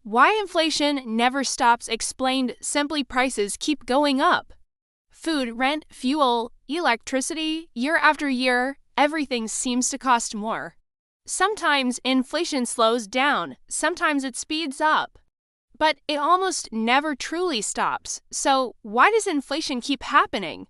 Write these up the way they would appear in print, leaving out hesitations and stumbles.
Why inflation never stops explained, simply prices keep going up. Food, rent, fuel, electricity, year after year, everything seems to cost more. Sometimes inflation slows down, sometimes it speeds up. But it almost never truly stops. So why does inflation keep happening?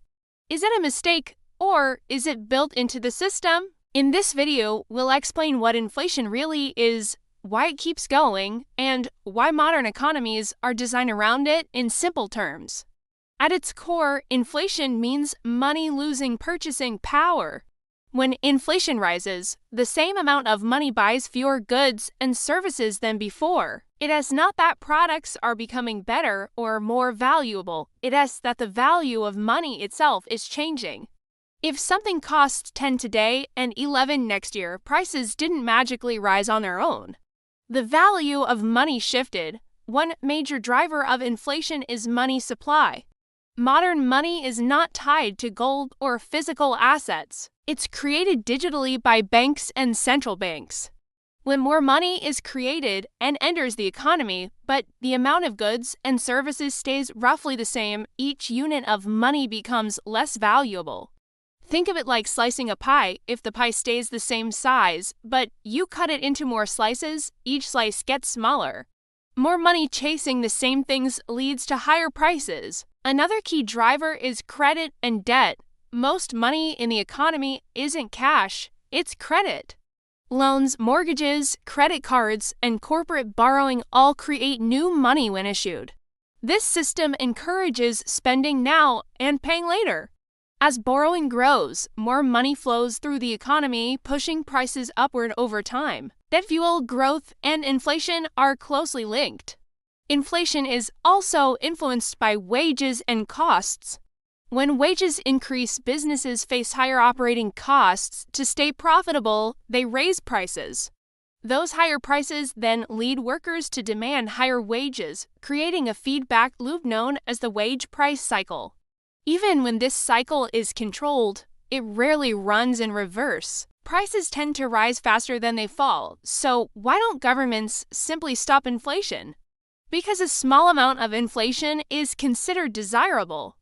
Is it a mistake, or is it built into the system? In this video, we'll explain what inflation really is, why it keeps going, and why modern economies are designed around it in simple terms. At its core, inflation means money losing purchasing power. When inflation rises, the same amount of money buys fewer goods and services than before. It is not that products are becoming better or more valuable. It is that the value of money itself is changing. If something costs 10 today and 11 next year, prices didn't magically rise on their own. The value of money shifted. One major driver of inflation is money supply. Modern money is not tied to gold or physical assets. It's created digitally by banks and central banks. When more money is created and enters the economy, but the amount of goods and services stays roughly the same, each unit of money becomes less valuable. Think of it like slicing a pie. If the pie stays the same size, but you cut it into more slices, each slice gets smaller. More money chasing the same things leads to higher prices. Another key driver is credit and debt. Most money in the economy isn't cash, it's credit. Loans, mortgages, credit cards, and corporate borrowing all create new money when issued. This system encourages spending now and paying later. As borrowing grows, more money flows through the economy, pushing prices upward over time. Debt fuel growth and inflation are closely linked. Inflation is also influenced by wages and costs. When wages increase, businesses face higher operating costs. To stay profitable, they raise prices. Those higher prices then lead workers to demand higher wages, creating a feedback loop known as the wage-price cycle. Even when this cycle is controlled, it rarely runs in reverse. Prices tend to rise faster than they fall, so why don't governments simply stop inflation? Because a small amount of inflation is considered desirable.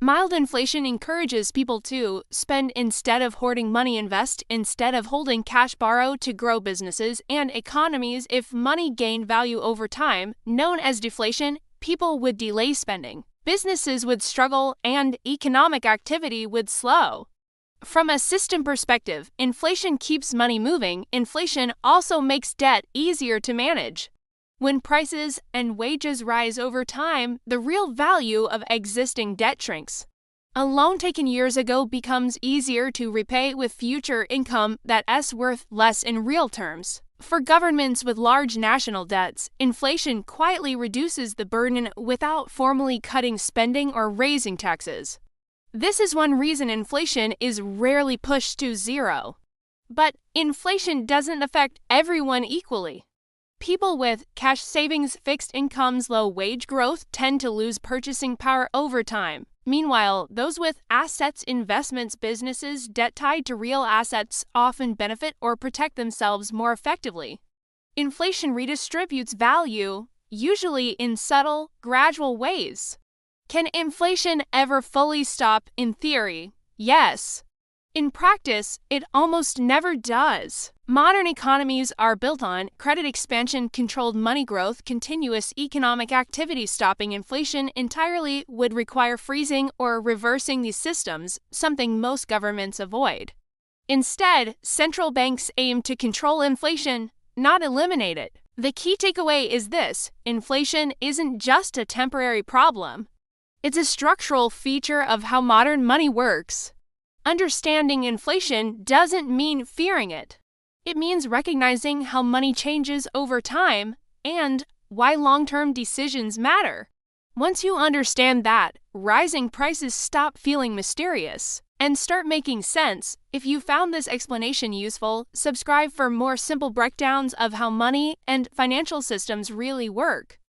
Mild inflation encourages people to spend instead of hoarding money, invest instead of holding cash, borrow to grow businesses and economies. If money gained value over time, known as deflation, people would delay spending. Businesses would struggle and economic activity would slow. From a system perspective, inflation keeps money moving. Inflation also makes debt easier to manage. When prices and wages rise over time, the real value of existing debt shrinks. A loan taken years ago becomes easier to repay with future income that's worth less in real terms. For governments with large national debts, inflation quietly reduces the burden without formally cutting spending or raising taxes. This is one reason inflation is rarely pushed to zero. But inflation doesn't affect everyone equally. People with cash savings, fixed incomes, low wage growth tend to lose purchasing power over time. Meanwhile, those with assets, investments, businesses, debt tied to real assets often benefit or protect themselves more effectively. Inflation redistributes value, usually in subtle, gradual ways. Can inflation ever fully stop? In theory, yes. In practice, it almost never does. Modern economies are built on credit expansion, controlled money growth, continuous economic activity. Stopping inflation entirely would require freezing or reversing these systems, something most governments avoid. Instead, central banks aim to control inflation, not eliminate it. The key takeaway is this: inflation isn't just a temporary problem. It's a structural feature of how modern money works. Understanding inflation doesn't mean fearing it. It means recognizing how money changes over time and why long-term decisions matter. Once you understand that, rising prices stop feeling mysterious and start making sense. If you found this explanation useful, subscribe for more simple breakdowns of how money and financial systems really work.